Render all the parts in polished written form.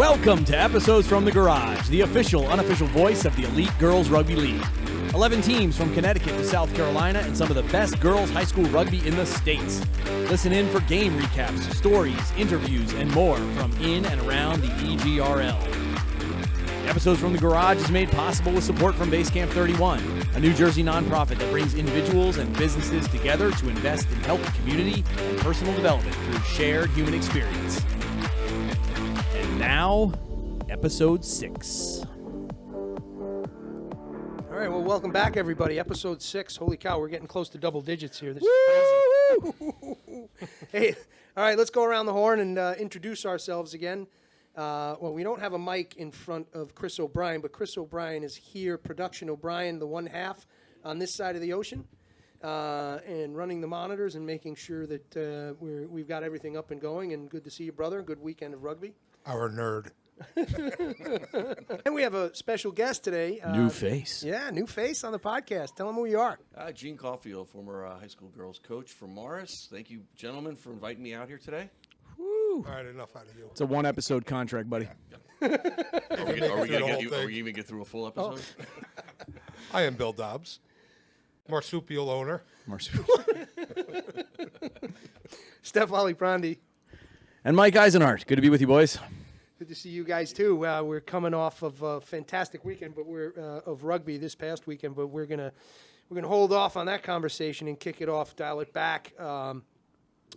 Welcome to Episodes from the Garage, the official, unofficial voice of the Elite Girls Rugby League. 11 teams from Connecticut to South Carolina and some of the best girls high school rugby in the States. Listen in for game recaps, stories, interviews, and more from in and around the EGRL. Episodes from the Garage is made possible with support from Basecamp 31, a New Jersey nonprofit that brings individuals and businesses together to invest in health, community, and personal development through shared human experience. And now, Episode 6. All right, well, welcome back, everybody. Episode 6. Holy cow, we're getting close to double digits here. This is crazy. Hey, all right, let's go around the horn and introduce ourselves again. Well, we don't have a mic in front of Chris O'Brien, but Chris O'Brien is here, Production O'Brien, the one half on this side of the ocean, and running the monitors and making sure that we've got everything up and going. And good to see you, brother. Good weekend of rugby. Our nerd. And we have a special guest today. New face. Yeah, new face on the podcast. Tell them who you are. Gene Caulfield, former high school girls coach for Morris. Thank you, gentlemen, for inviting me out here today. All right, enough out of you. It's a one-episode contract, buddy. Are we going to even get through a full episode? I am Bill Dobbs, marsupial owner. Steph Aliprandi. And Mike Eisenhart. Good to be with you, boys. Good to see you guys too. We're coming off of a fantastic weekend, but we're of rugby this past weekend. But we're gonna hold off on that conversation and kick it off, dial it back a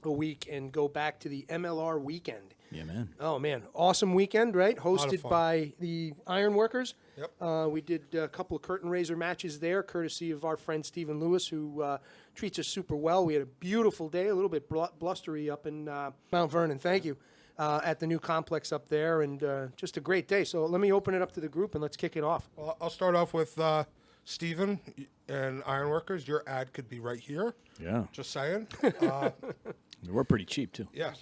week, and go back to the MLR weekend. Yeah, man. Oh man, awesome weekend, right? Hosted by the Ironworkers. Yep. We did a couple of curtain raiser matches there, courtesy of our friend Stephen Lewis, who treats us super well. We had a beautiful day, a little bit blustery up in Mount Vernon. Thank you. At the new complex up there, and just a great day. So let me open it up to the group, and let's kick it off. Well, I'll start off with Stephen and Ironworkers. Your ad could be right here. Yeah. Just saying. We're pretty cheap, too. Yeah.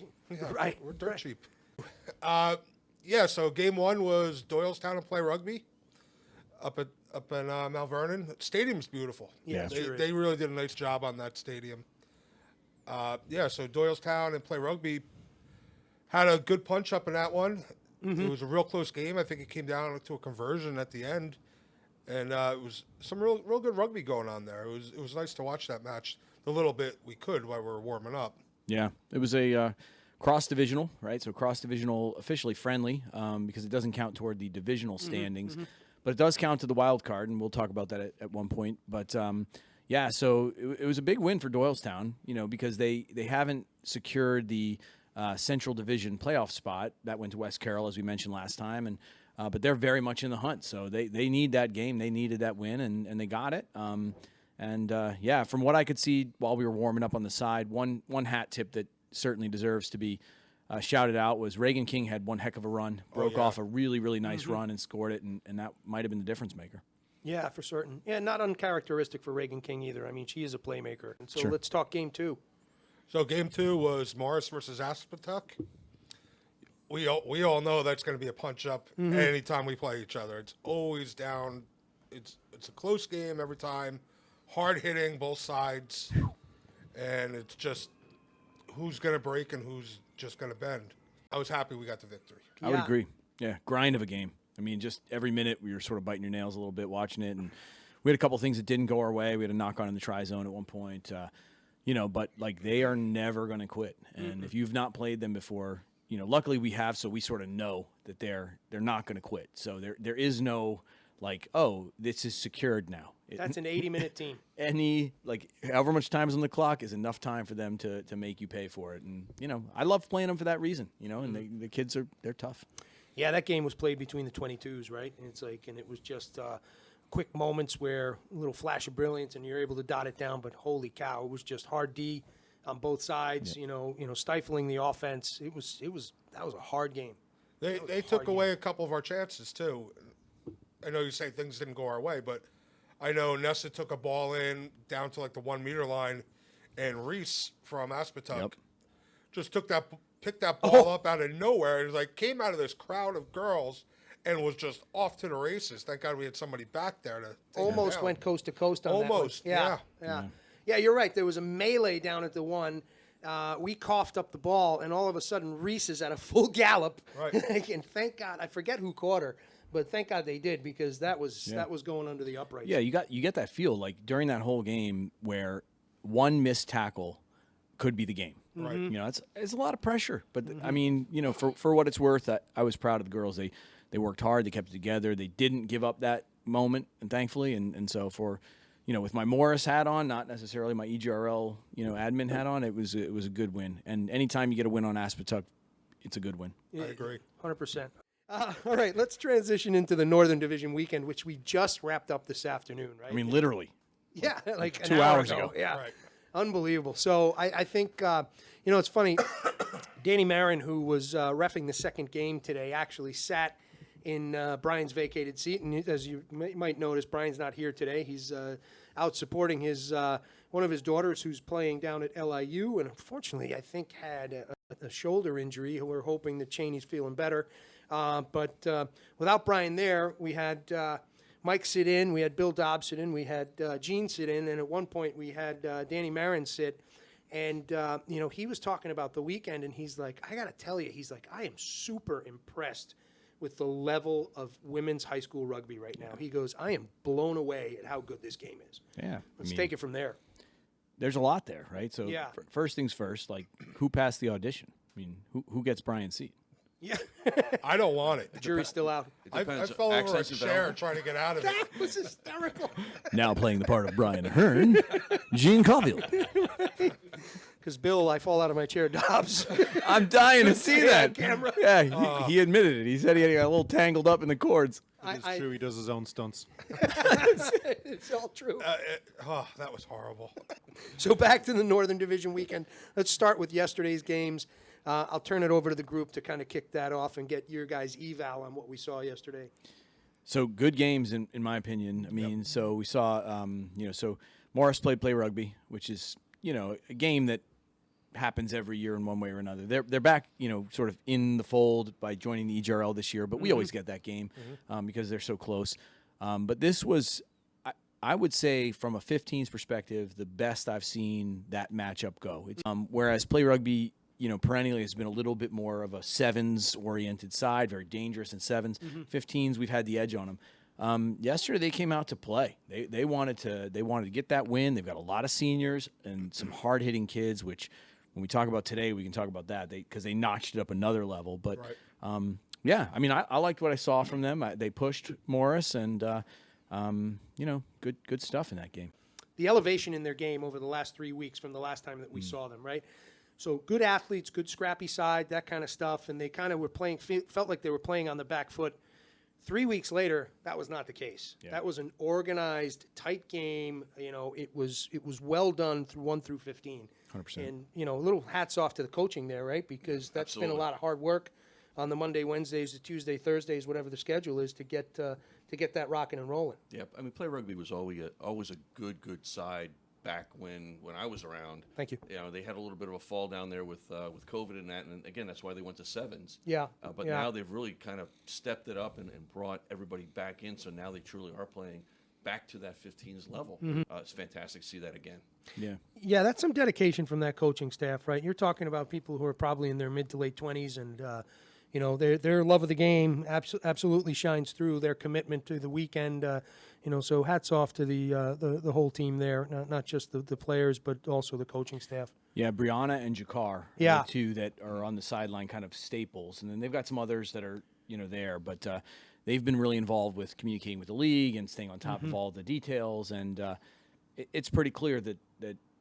Right. We're dirt cheap. Yeah, so game one was Doylestown and Play Rugby up in Mount Vernon. The stadium's beautiful. Yeah, They really did a nice job on that stadium. So Doylestown and Play Rugby had a good punch up in that one. Mm-hmm. It was a real close game. I think it came down to a conversion at the end, and it was some real good rugby going on there. It was nice to watch that match the little bit we could while we were warming up. Yeah, it was a cross-divisional, right? So cross-divisional officially friendly because it doesn't count toward the divisional standings, but it does count to the wild card, and we'll talk about that at one point. But yeah, so it was a big win for Doylestown, because they haven't secured the Central Division playoff spot. That went to West Carroll, as we mentioned last time, and but they're very much in the hunt. So they need that game. They needed that win, and they got it. Yeah, from what I could see while we were warming up on the side, one hat tip that certainly deserves to be shouted out was Reagan King had one heck of a run, broke off a really, really nice run and scored it, and that might have been the difference maker. Yeah, for certain. Yeah, not uncharacteristic for Reagan King either. I mean, she is a playmaker. And so Sure. Let's talk game two. So game two was Morris versus Aspetuck. We all know that's going to be a punch up anytime we play each other. It's always down. It's a close game every time. Hard hitting both sides, and it's just who's going to break and who's just going to bend. I was happy we got the victory. I would agree. Yeah, grind of a game. I mean, just every minute we were sort of biting your nails a little bit watching it, and we had a couple things that didn't go our way. We had a knock on in the try zone at one point, but like they are never going to quit. And if you've not played them before, luckily we have, so we sort of know that they're not going to quit. So there is no like, oh, this is secured now. That's an 80-minute team. However much time is on the clock is enough time for them to make you pay for it. And, I love playing them for that reason, and the kids they're tough. Yeah, that game was played between the 22s, right? And it was just quick moments where a little flash of brilliance and you're able to dot it down, but holy cow, it was just hard D on both sides, stifling the offense. That was a hard game. They took away a couple of our chances too. I know you say things didn't go our way, but I know Nessa took a ball in down to like the 1 meter line, and Reese from Aspetuck just picked that ball up out of nowhere and came out of this crowd of girls and was just off to the races. Thank God we had somebody back there to take almost down. went coast to coast on almost, that one. Yeah, you're right. There was a melee down at the one. we coughed up the ball, and all of a sudden Reese is at a full gallop. Right. And thank God, I forget who caught her, but thank God they did, because that was going under the uprights. Yeah, you get that feel like during that whole game where one missed tackle could be the game. Right. You know, it's a lot of pressure, but I mean, you know, for what it's worth, I was proud of the girls. They worked hard, they kept it together, they didn't give up that moment, and thankfully, and so for, you know, with my Morris hat on, not necessarily my EGRL, you know, admin hat on, it was a good win. And anytime you get a win on Aspetuck, it's a good win. I agree. 100%. All right, let's transition into the Northern Division weekend, which we just wrapped up this afternoon, right? I mean, literally. Yeah, like an 2 hour hours ago. Yeah, Right. Unbelievable. So I think, you know, it's funny. Danny Marin, who was reffing the second game today, actually sat in Brian's vacated seat. And as you might notice, Brian's not here today. He's out supporting his one of his daughters who's playing down at LIU. And unfortunately, I think had a shoulder injury. We're hoping that Cheney's feeling better. But without Brian there, we had Mike sit in, we had Bill Dobbs sit in, we had Gene sit in, and at one point we had Danny Marin sit. And, you know, he was talking about the weekend, and he's like, I got to tell you, he's like, I am super impressed with the level of women's high school rugby right now. He goes, I am blown away at how good this game is. Yeah. Let's take it from there. There's a lot there, right? So Yeah. first things first, like, who passed the audition? I mean, who gets Brian's seat? Yeah. I don't want it. The jury's still out. It I depends. fell over a Accent chair development. trying to get out of it. That was hysterical. Now playing the part of Brian Hearn, Gene Caulfield. Because Bill, I fall out of my chair, Dobbs. I'm dying to see that. Camera. Yeah, he admitted it. He said he got a little tangled up in the cords. It's true. He does his own stunts. It's all true. That was horrible. So back to the Northern Division weekend. Let's start with yesterday's games. I'll turn it over to the group to kind of kick that off and get your guys' eval on what we saw yesterday. So good games, in my opinion. I mean, so we saw, you know, so Morris played play rugby, which is, you know, a game that happens every year in one way or another. They're back, you know, sort of in the fold by joining the EGRL this year, but we always get that game because they're so close. But this was, I would say, from a 15s perspective, the best I've seen that matchup go. It's, whereas play rugby, you know, perennially has been a little bit more of a sevens-oriented side, very dangerous in sevens. 15s, we've had the edge on them. Yesterday, they came out to play. They wanted to get that win. They've got a lot of seniors and some hard-hitting kids, which when we talk about today, we can talk about that because they notched it up another level. But, yeah, I mean, I liked what I saw from them. They pushed Morris, and, you know, good stuff in that game. The elevation in their game over the last 3 weeks from the last time that we saw them, right? So good athletes, good scrappy side, that kind of stuff, and they kind of were playing, felt like they were playing on the back foot. 3 weeks later, that was not the case. Yeah. That was an organized, tight game. You know, it was well done through 1 through 15. 100%. And, you know, a little hats off to the coaching there, right? Because that's been a Absolutely. lot of hard work on the Monday, Wednesdays, the Tuesday, Thursdays, whatever the schedule is, to get that rocking and rolling. Yep. I mean, play rugby was always a good side back when I was around. Thank you. You know, they had a little bit of a fall down there with COVID and that, and again, that's why they went to sevens. Yeah. But yeah. now they've really kind of stepped it up and brought everybody back in, so now they truly are playing back to that 15s level. It's fantastic to see that again. Yeah. Yeah, that's some dedication from that coaching staff, right? You're talking about people who are probably in their mid to late 20s, and you know, their love of the game absolutely shines through. Their commitment to the weekend, you know. So hats off to the whole team there, not just the players, but also the coaching staff. Yeah, Brianna and Jakar, Yeah. two that are on the sideline, kind of staples, and then they've got some others that are, you know, there, but they've been really involved with communicating with the league and staying on top of all the details, and it's pretty clear that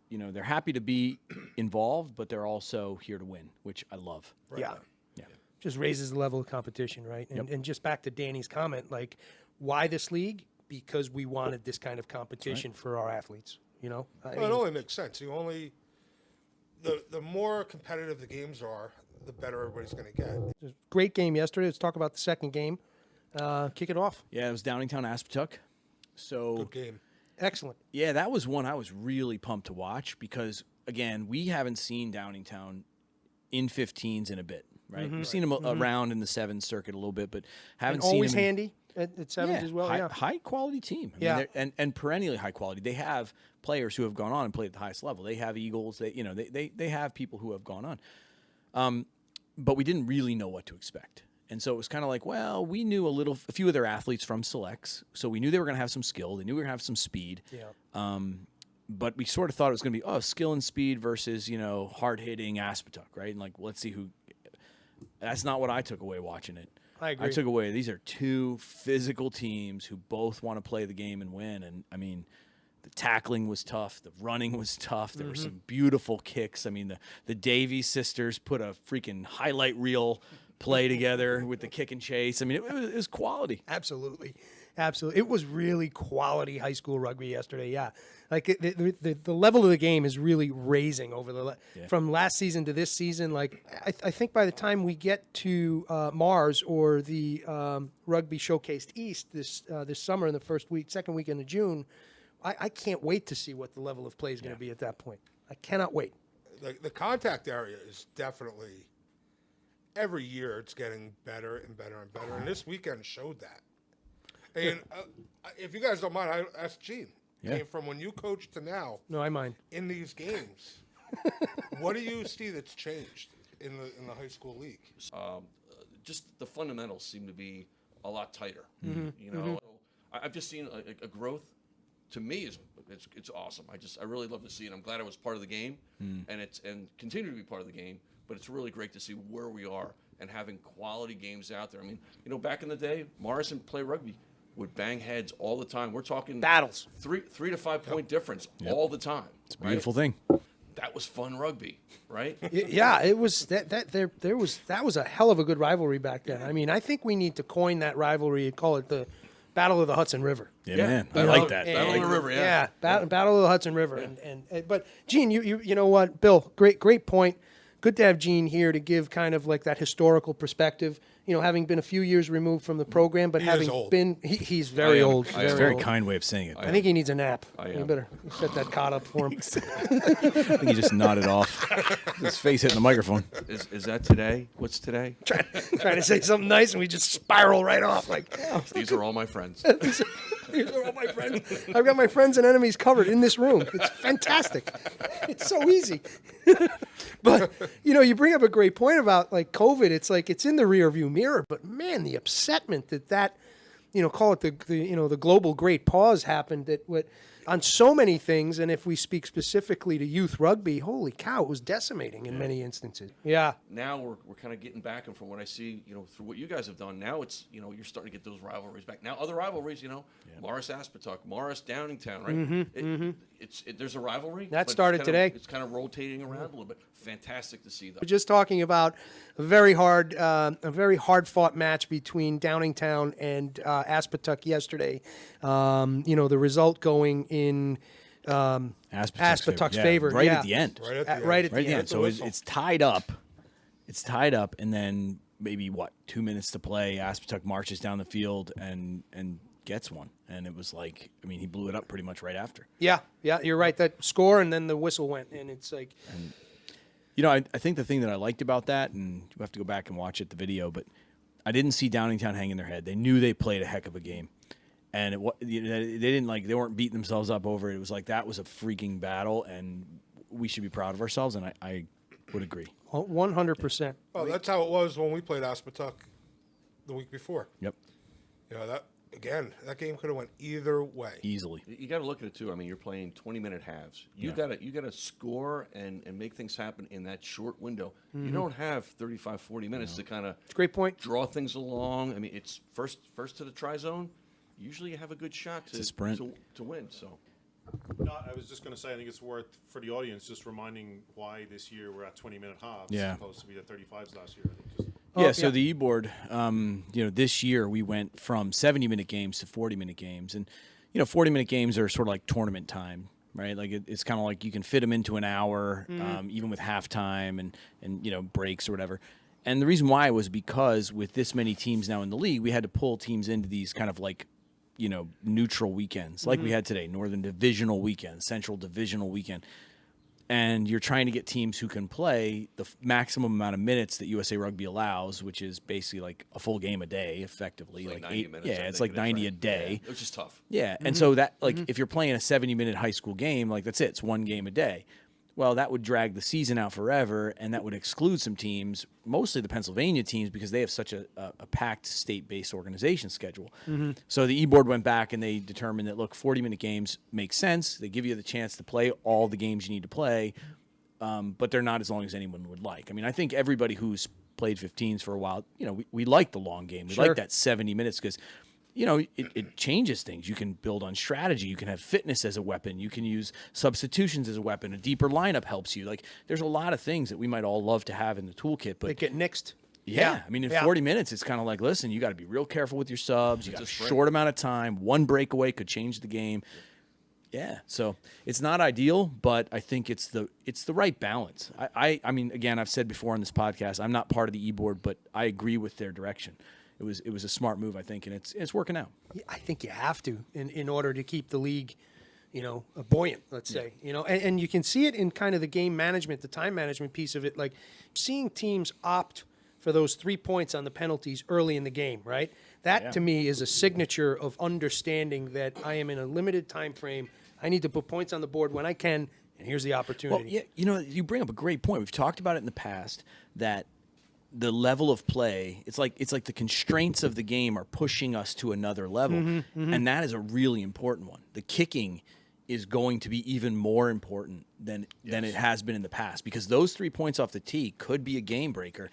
you know, they're happy to be involved, but they're also here to win, which I love. Yeah. Yeah. Just raises the level of competition, right? And just back to Danny's comment, like, why this league? Because we wanted this kind of competition for our athletes. You know, I Well, it only makes sense. The more competitive the games are, the better everybody's going to get. great game yesterday. Let's talk about the second game. Kick it off. Yeah, it was Downingtown Aspetuck. So Good game. Excellent. yeah, that was one I was really pumped to watch because, again, we haven't seen Downingtown in 15s in a bit, right? We've seen them around in the 7 circuit a little bit, but haven't And seen always them in- handy. at sevens as well. High quality team. I mean, and perennially high quality. They have players who have gone on and played at the highest level. They have Eagles. They have people who have gone on. But we didn't really know what to expect. And so it was kind of like, well, we knew a few of their athletes from selects, so we knew they were going to have some skill. They knew we were going to have some speed. Yeah. But we sort of thought it was going to be, skill and speed versus, hard-hitting Aspetuck, right? And, let's see who – that's not what I took away watching it. I agree. I took away these are two physical teams who both want to play the game and win. And, I mean, the tackling was tough. The running was tough. There were some beautiful kicks. I mean, the Davies sisters put a freaking highlight reel play together with the kick and chase. I mean, it was quality. Absolutely. It was really quality high school rugby yesterday. Yeah, the level of the game is really raising over from last season to this season. I think by the time we get to Mars or the Rugby Showcased East this summer in the second weekend of June, I can't wait to see what the level of play is going to be at that point. I cannot wait. The contact area is definitely every year it's getting better and better and better, and this weekend showed that. And if you guys don't mind, I asked Gene. Yeah. From when you coach to now, No, I mind. in these games, what do you see that's changed in the high school league? Just the fundamentals seem to be a lot tighter. I've just seen a growth. To me, it's awesome. I really love to see it. I'm glad I was part of the game, and continue to be part of the game. But it's really great to see where we are and having quality games out there. I mean, back in the day, Morrison play rugby would bang heads all the time. We're talking battles, 3 to 5 point difference all the time. It's a beautiful thing. That was fun rugby, right? Yeah, it was that was a hell of a good rivalry back then. I mean, I think we need to coin that rivalry and call it the Battle of the Hudson River. Yeah, man, I like that. Battle of the River, yeah. Battle of the Hudson River. And but Gene, you know what, Bill, great point. Good to have Gene here to give kind of like that historical perspective. Having been a few years removed from the program, but having been, he's very old. It's a very kind way of saying it. I think he needs a nap. You better set that cot up for him. I think he just nodded off. His face hitting the microphone. Is that today? What's today? Trying to say something nice, and we just spiral right off. These are all my friends. These are all my friends. I've got my friends and enemies covered in this room. It's fantastic. It's so easy. But you bring up a great point about COVID. It's it's in the rearview mirror. But man, the upsetment that call it the global great pause happened on so many things. And if we speak specifically to youth rugby, holy cow, it was decimating in many instances. Yeah. Now we're kind of getting back, and from what I see, through what you guys have done, now it's you're starting to get those rivalries back. Now other rivalries, Morris Aspetuck, Morris Downingtown, right? There's a rivalry that started today. It's kind of rotating around a little bit. Fantastic to see that. We're just talking about a very hard fought match between Downingtown and Aspetuck yesterday. The result going in Aspetuck's favor. Right at the end. Right at the end. So it's tied up. It's tied up, and then maybe 2 minutes to play. Aspetuck marches down the field and gets one, and it was he blew it up pretty much right after. Yeah, you're right. That score, and then the whistle went, and it's like. I think the thing that I liked about that, and you have to go back and watch the video, but I didn't see Downingtown hanging their head. They knew they played a heck of a game, and they weren't beating themselves up over it. It was that was a freaking battle, and we should be proud of ourselves. And I would agree. 100%. Well, that's how it was when we played Aspetuck the week before. Yep. That game could have went either way. Easily. You got to look at it too. I mean, you're playing 20-minute halves. You got to score and make things happen in that short window. Mm-hmm. You don't have 35, 40 minutes to kind of great point. Draw things along. I mean, it's first to the try zone. Usually, you have a good shot to win. So. No, I was just going to say, I think it's worth for the audience just reminding why this year we're at 20-minute halves as opposed to be at 35s last year. I think so the e-board, this year we went from 70-minute games to 40-minute games. And, 40-minute games are sort of like tournament time, right? It's kind of like you can fit them into an hour, even with halftime and breaks or whatever. And the reason why was because with this many teams now in the league, we had to pull teams into these kind of neutral weekends like we had today, Northern Divisional weekend, Central Divisional weekend. and you're trying to get teams who can play the maximum amount of minutes that USA Rugby allows, which is basically like a full game a day, effectively. Like 90 minutes, I it's think like it is, 90 right? a day. Yeah, which is tough. Yeah, and so that if you're playing a 70-minute high school game, like that's it. It's one game a day. Well, that would drag the season out forever, and that would exclude some teams, mostly the Pennsylvania teams, because they have such a packed state-based organization schedule. So the E-Board went back and they determined that, look, 40-minute games make sense. They give you the chance to play all the games you need to play, but they're not as long as anyone would like. I mean, I think everybody who's played 15s for a while, we like the long game. We like that 70 minutes because – it changes things. You can build on strategy. You can have fitness as a weapon. You can use substitutions as a weapon. A deeper lineup helps you. Like, there's a lot of things that we might all love to have in the toolkit. But They get nixed. yeah, I mean, in 40 minutes, it's kind of like, listen, you got to be real careful with your subs. You got a short amount of time. One breakaway could change the game. Yeah, so it's not ideal, but I think it's the right balance. I mean, again, I've said before on this podcast, I'm not part of the E-Board, but I agree with their direction. It was a smart move, I think, and it's working out. Yeah, I think you have to in order to keep the league, buoyant, let's say, and you can see it in kind of the game management, the time management piece of it, like seeing teams opt for those 3 points on the penalties early in the game, right? That to me is a signature of understanding that I am in a limited time frame. I need to put points on the board when I can, and here's the opportunity. Well, yeah, you bring up a great point. We've talked about it in the past that the level of play, it's like the constraints of the game are pushing us to another level, and that is a really important one. The kicking is going to be even more important than it has been in the past, because those 3 points off the tee could be a game breaker.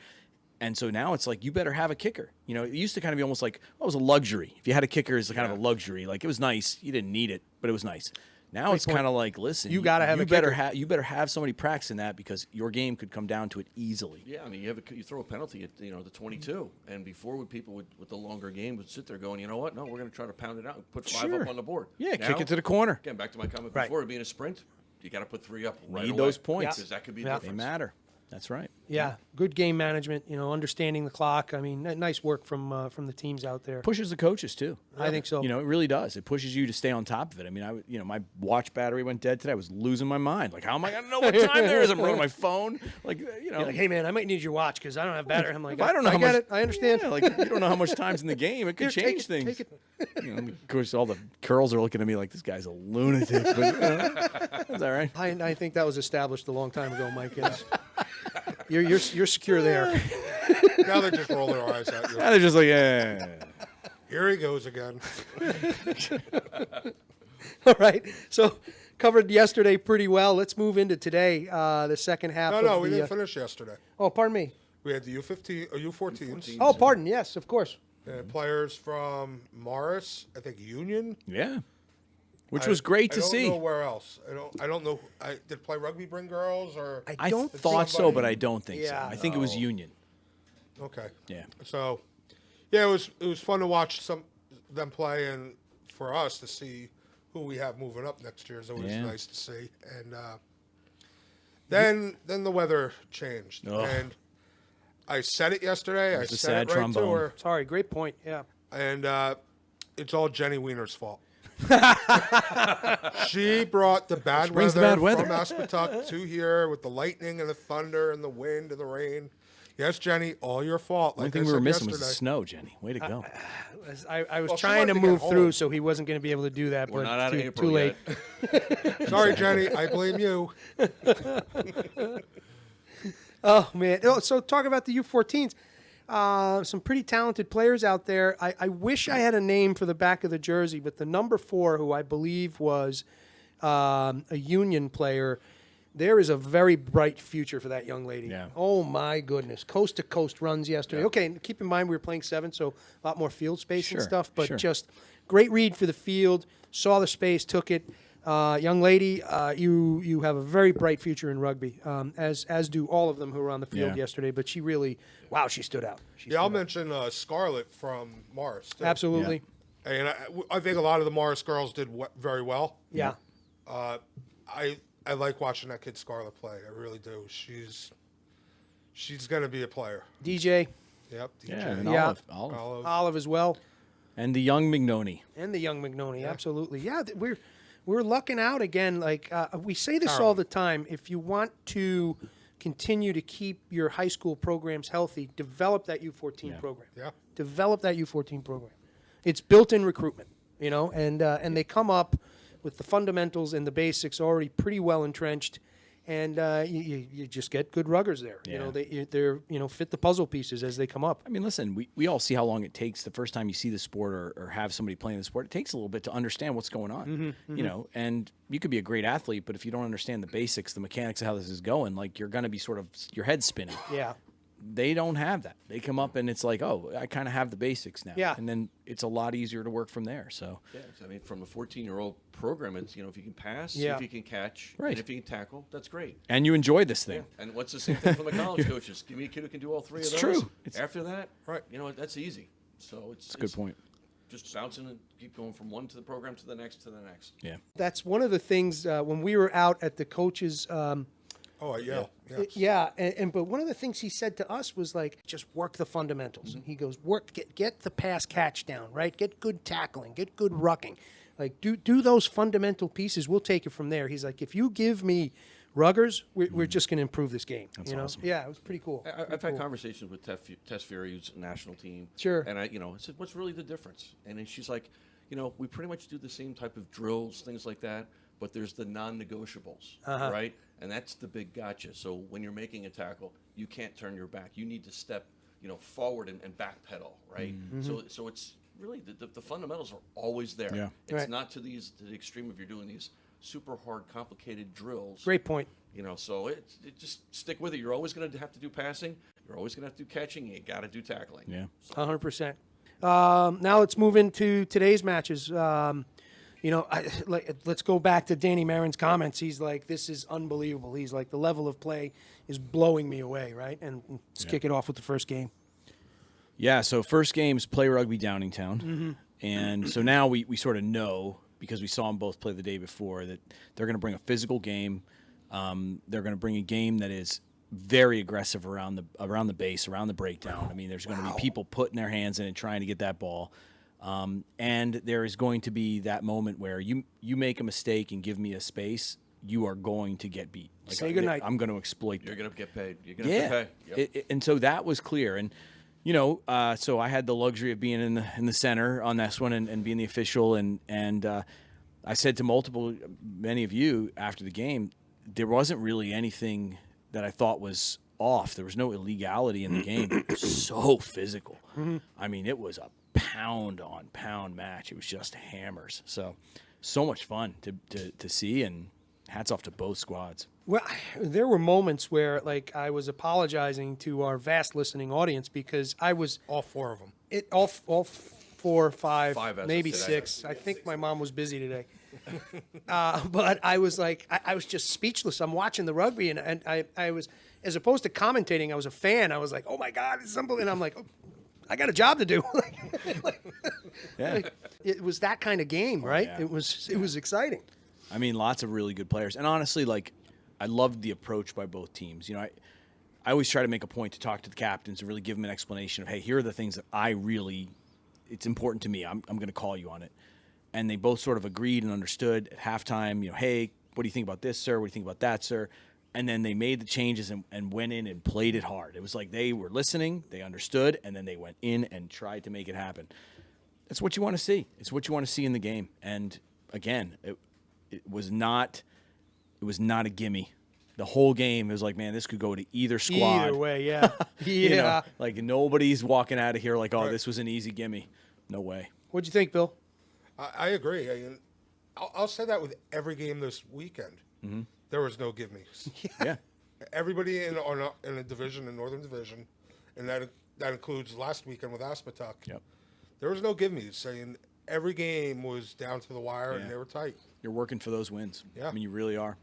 And so now it's like, you better have a kicker. It used to kind of be almost like, it was a luxury. If you had a kicker, it's kind of a luxury. Like, it was nice. You didn't need it, but it was nice. Now it's kind of like, listen, You gotta have a kicker. You better have somebody practicing that, because your game could come down to it easily. Yeah, I mean, you throw a penalty at the 22, and before with people with the longer game would sit there going, you know what? No, we're going to try to pound it out and put 5 up on the board. Yeah, now, kick it to the corner. Again, back to my comment Right. before, it being a sprint, you got to put 3 up right Need away. those points. because that could be Yeah. the They difference. matter. That's right. Yeah, good game management, understanding the clock. I mean, nice work from the teams out there. Pushes the coaches too. I think so. It really does. It pushes you to stay on top of it. I mean, my watch battery went dead today. I was losing my mind. Like, how am I gonna know what time there is? I'm running my phone. Like, You're like, hey man, I might need your watch because I don't have battery. I'm like, if I don't know how get much, it. I understand. Yeah, like, you don't know how much time's in the game. It could Here, change take things. it, take it. Of course, all the girls are looking at me like, this guy's a lunatic. But, that's all right. I think that was established a long time ago, Mike. Yes. You're secure there. Now they just roll their eyes at you. And they're just like, yeah. Here he goes again. All right. So covered yesterday pretty well. Let's move into today, the second half. No, we didn't finish yesterday. Oh, pardon me. We had the U15 or U14s. Oh, pardon. Yes, of course. And players from Morris, I think Union. Yeah. Which was great to see. I don't know where else. I don't know. Did Play Rugby bring girls or? I don't thought so, but I don't think so. Yeah. I think it was Union. Okay. Yeah. So, yeah, it was fun to watch them play, and for us to see who we have moving up next year is always nice to see. And then the weather changed, and I said it yesterday. I It's a said sad it right trombone. to her, Sorry, great point. Yeah. and it's all Jenny Wiener's fault. She brought the bad brings weather, the bad weather. from Aspetuck to here with the lightning and the thunder and the wind and the rain. Yes, Jenny, all your fault. One Like thing I we were said missing was the yesterday. snow, Jenny. Way to go. I was Well, she trying to wanted to get move home. through, so he wasn't going to be able to do that. We're but not out of too, April too late. yet. Sorry, Jenny, I blame you. Oh man! Oh, so talk about the U14s. Some pretty talented players out there. I wish I had a name for the back of the jersey, but the number 4, who I believe was a Union player, there is a very bright future for that young lady. Yeah. Oh my goodness! Coast to coast runs yesterday. Okay, keep in mind we were playing 7, so a lot more field space and Sure, stuff. But sure. just great read for the field. Saw the space, took it. Young lady, you have a very bright future in rugby, as do all of them who were on the field Yeah. yesterday. But she really, wow, she stood out. Yeah, I'll mention Scarlett from Morris. Too. Absolutely. And I think a lot of the Morris girls did very well. Yeah. I like watching that kid Scarlett play. I really do. She's going to be a player. DJ, Yep. DJ. Yeah, and Yeah. Olive. Olive as well, And the young McNoney. and the young McNoney. Absolutely. Yeah, we're we're lucking out again. Like we say this all the time. If you want to continue to keep your high school programs healthy, develop that U14 program. Yeah. Develop that U14 program. It's built-in recruitment, you know, and they come up with the fundamentals and the basics already pretty well entrenched, and you just get good ruggers there. You know, they're fit the puzzle pieces as they come up. I mean, listen, we all see how long it takes the first time you see the sport or have somebody playing the sport. It takes a little bit to understand what's going on, you know, and you could be a great athlete, but if you don't understand the basics, the mechanics of how this is going, like you're going to be sort of your head spinning. Yeah. They don't have that. They come up and it's like, oh, I kind of have the basics now. Yeah. And then it's a lot easier to work from there. So, Yeah, I mean, from a 14-year-old program, it's, you know, if you can pass, Yeah. if you can catch, Right. and if you can tackle, that's great. and you enjoy this thing. And what's the same thing from the college coaches? Give me a kid who can do all three It's of those. true. It's- After that, Right. you know, that's easy. So it's a good point. Just bouncing and keep going from one to the program to the next to the next. Yeah. That's one of the things when we were out at the coaches. Oh, yeah. Yes. Yeah, but one of the things he said to us was like, just work the fundamentals. He goes, get the pass catch down, right? Get good tackling, get good rucking. Like, do those fundamental pieces. We'll take it from there. He's like, if you give me ruggers, we're just going to improve this game. That's you know? awesome. Yeah, it was pretty cool. I've had conversations with Tess Fury's national team. Sure. And I said, what's really the difference? And then she's like, we pretty much do the same type of drills, things like that, but there's the non-negotiables, right? And that's the big gotcha. So when you're making a tackle, you can't turn your back. You need to step, forward and backpedal, right? So it's really the fundamentals are always there. Yeah. It's Right. not to the extreme if you're doing these super hard, complicated drills. Great point. So it just stick with it. You're always going to have to do passing. You're always going to have to do catching. You got to do tackling. Yeah. 100%. Now let's move into today's matches. Let's go back to Danny Marin's comments. He's like, this is unbelievable. He's like, the level of play is blowing me away, right? And let's kick it off with the first game. Yeah, so first game's Play Rugby Downingtown. And so now we sort of know, because we saw them both play the day before, that they're going to bring a physical game. They're going to bring a game that is very aggressive around the base, around the breakdown. I mean, there's going to be people putting their hands in and trying to get that ball. And there is going to be that moment where you make a mistake and give me a space, you are going to get beat. Like, Say goodnight. I'm going to exploit You're that. going to get paid. You're going to have to pay. Yep. And so that was clear. And, so I had the luxury of being in the center on this one and being the official. And I said to many of you after the game, there wasn't really anything that I thought was off. There was no illegality in the game. It was so physical. I mean, it was a pound-on-pound match. It was just hammers. So much fun to see, and hats off to both squads. Well, there were moments where, like, I was apologizing to our vast listening audience because I was All four of them. all 4, 5, Five as of maybe today. 6. I think my mom was busy today. But I was like, I was just speechless. I'm watching the rugby, and I was, as opposed to commentating, I was a fan. I was like, oh my God, it's unbelievable. And I'm like, oh, I got a job to do. Yeah. It was that kind of game, right? yeah. It was exciting. I mean, lots of really good players. And honestly, like, I loved the approach by both teams. I always try to make a point to talk to the captains and really give them an explanation of, hey, here are the things that it's important to me. I'm going to call you on it. And they both sort of agreed and understood at halftime, hey, what do you think about this, sir? What do you think about that, sir? And then they made the changes and went in and played it hard. It was like they were listening, they understood, and then they went in and tried to make it happen. That's what you want to see. It's what you want to see in the game. And again, it was not a gimme. The whole game, it was like, man, this could go to either squad. Either way, yeah. Yeah. Like nobody's walking out of here like, oh, this was an easy gimme. No way. What'd you think, Bill? I agree. I'll say that with every game this weekend. There was no give me's. Yeah. Everybody in a division, in Northern Division, and that includes last weekend with Aspetuck. Yep. There was no give me's. Saying every game was down to the wire and Yeah. they were tight. You're working for those wins. Yeah. I mean, you really are.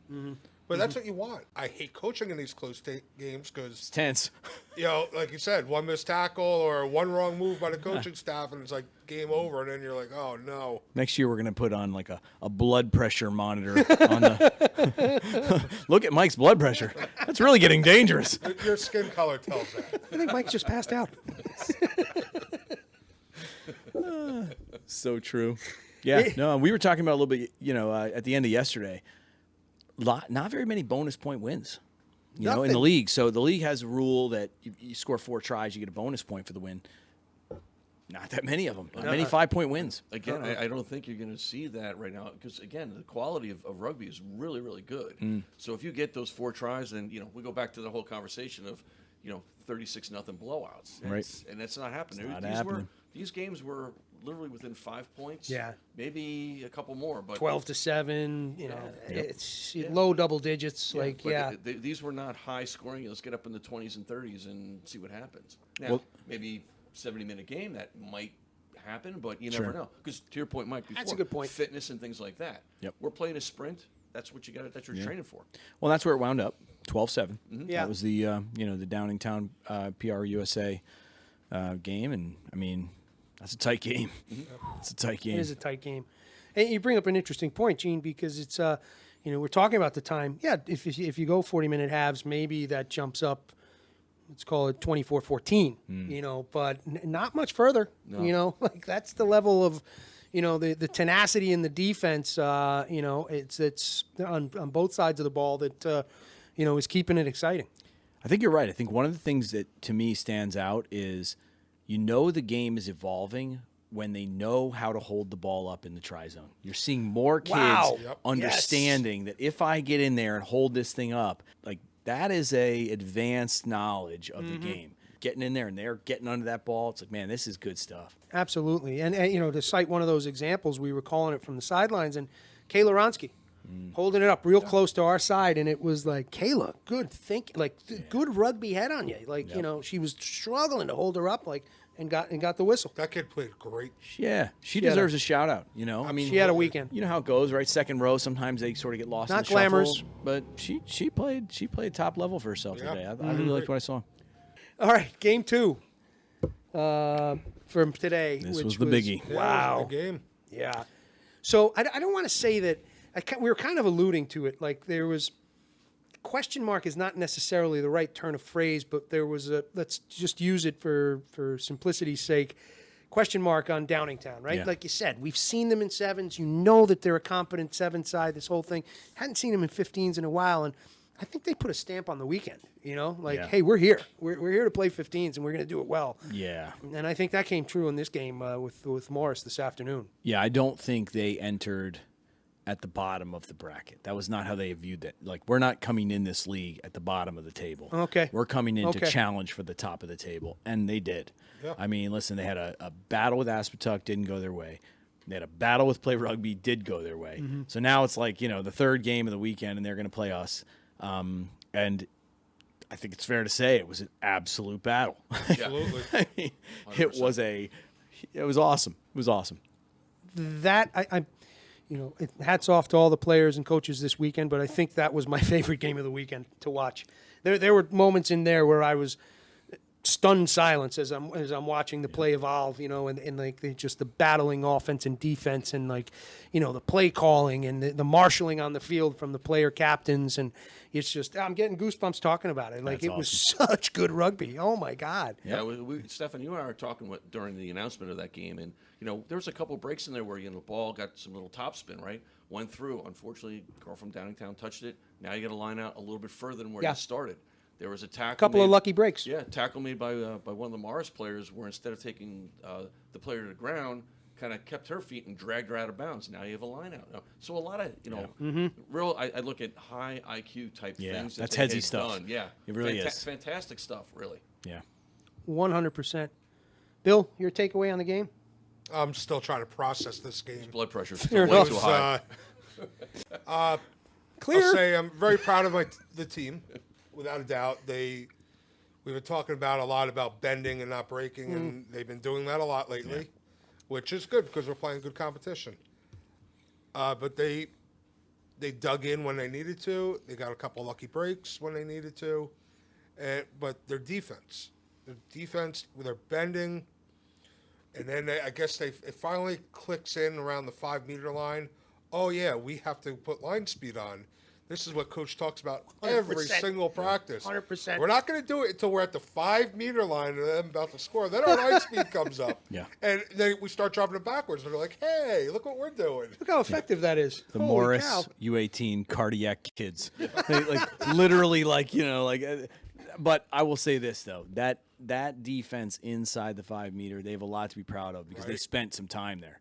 But that's what you want. I hate coaching in these close games because, It's tense. like you said, one missed tackle or one wrong move by the coaching staff, and it's like game over. And then you're like, oh no. Next year, we're going to put on like a blood pressure monitor on the. Look at Mike's blood pressure. That's really getting dangerous. Your skin color tells that. I think Mike just passed out. So true. Yeah, no, we were talking about a little bit, at the end of yesterday. Not very many bonus point wins, in the Nothing. league. So the league has a rule that you score 4 tries, you get a bonus point for the win. Not that many of them. Not many 5-point wins. Again, I don't think you're going to see that right now because, again, the quality of rugby is really, really good. So if you get those 4 tries, then, we go back to the whole conversation of, 36-0 blowouts. Right. And that's not happening. Not happening. These games were literally within 5 points. Yeah. Maybe a couple more. But 12-7, it's low double digits. But these were not high scoring. Let's get up in the 20s and 30s and see what happens. Now, maybe 70-minute game, that might happen, but you never know. Because to your point, Mike, before, That's a good point. fitness and things like that. Yep. We're playing a sprint. That's what you got. That's what you're training for. Well, that's where it wound up, 12-7. Yeah. That was the the Downingtown PR USA game, and I mean that's a tight game. It's a tight game. It is a tight game. And you bring up an interesting point, Gene, because it's we're talking about the time. Yeah, if you go 40-minute halves, maybe that jumps up. Let's call it 24-14. But not much further. No. That's the level of. The tenacity in the defense, it's on both sides of the ball that, is keeping it exciting. I think you're right. I think one of the things that to me stands out is the game is evolving when they know how to hold the ball up in the try zone. You're seeing more kids Wow. Yep. understanding that if I get in there and hold this thing up, that is a advanced knowledge of the game. Getting in there and they're getting under that ball. It's like, man, this is good stuff. Absolutely. And to cite one of those examples, we were calling it from the sidelines, and Kayla Ronsky holding it up real close to our side, and it was like, Kayla, good good rugby head on you. She was struggling to hold her up, and got the whistle. That kid played great. Yeah, she deserves a shout out. I mean, she had a weekend. You know how it goes, right? Second row, sometimes they sort of get lost. Not in the glamorous, shuffle, but she played top level for herself today. I really liked what I saw. All right, game 2 from today. This which was the biggie. Yeah, Wow. it was a good game. Yeah. So I don't want to say that. We were kind of alluding to it. There was question mark is not necessarily the right turn of phrase, but there was let's just use it for simplicity's sake. Question mark on Downingtown, right? Yeah. Like you said, we've seen them in 7s. You know that they're a competent 7 side. This whole thing. Hadn't seen them in 15s in a while, and I think they put a stamp on the weekend. Yeah. Hey, we're here. We're here to play 15s, and we're going to do it well. Yeah. And I think that came true in this game with Morris this afternoon. Yeah, I don't think they entered at the bottom of the bracket. That was not how they viewed it. We're not coming in this league at the bottom of the table. Okay. We're coming in to challenge for the top of the table, and they did. Yeah. I mean, listen, they had a battle with Aspetuck, didn't go their way. They had a battle with Play Rugby, did go their way. So now it's the third game of the weekend, and they're going to play us. And I think it's fair to say it was an absolute battle. Absolutely. I mean, it was awesome. It was awesome. That hats off to all the players and coaches this weekend, but I think that was my favorite game of the weekend to watch. There were moments in there where I was stunned silence as I'm watching the play evolve, and just the battling offense and defense, and the play calling and the marshaling on the field from the player captains, and it's just I'm getting goosebumps talking about it. That's It was such good rugby. Oh my God. Yeah, Stefan, you and I were talking during the announcement of that game, and there was a couple breaks in there where the ball got some little topspin, right? Went through. Unfortunately, girl from Downingtown touched it. Now you got to line out a little bit further than where you started. There was a tackle. Couple of lucky breaks. Yeah, tackle made by one of the Morris players, where instead of taking the player to the ground, kind of kept her feet and dragged her out of bounds. Now you have a line out. So a lot of real. I look at high IQ type things. That's they headsy had stuff. Done. Yeah, It really is. Fantastic stuff. Really. Yeah. 100%. Bill, your takeaway on the game? I'm still trying to process this game. Blood pressure is Fair still way enough. too high. Clear. I'll say I'm very proud of the team, without a doubt. We've been talking about a lot about bending and not breaking, and they've been doing that a lot lately, which is good because we're playing good competition. But they dug in when they needed to. They got a couple lucky breaks when they needed to. But their defense with their bending, and then I guess it finally clicks in around the 5 meter line. Oh yeah, we have to put line speed on. This is what Coach talks about every 100%. single practice. 100%. We're not going to do it until we're at the 5-meter line and I'm about to score. Then our line speed comes up. Yeah. And then we start dropping it backwards. And they're like, hey, look what we're doing. Look how effective that is. The Holy Morris cow. U18 cardiac kids. They, like literally, like, you know, like. But I will say this though, that defense inside the 5-meter, they have a lot to be proud of because they spent some time there.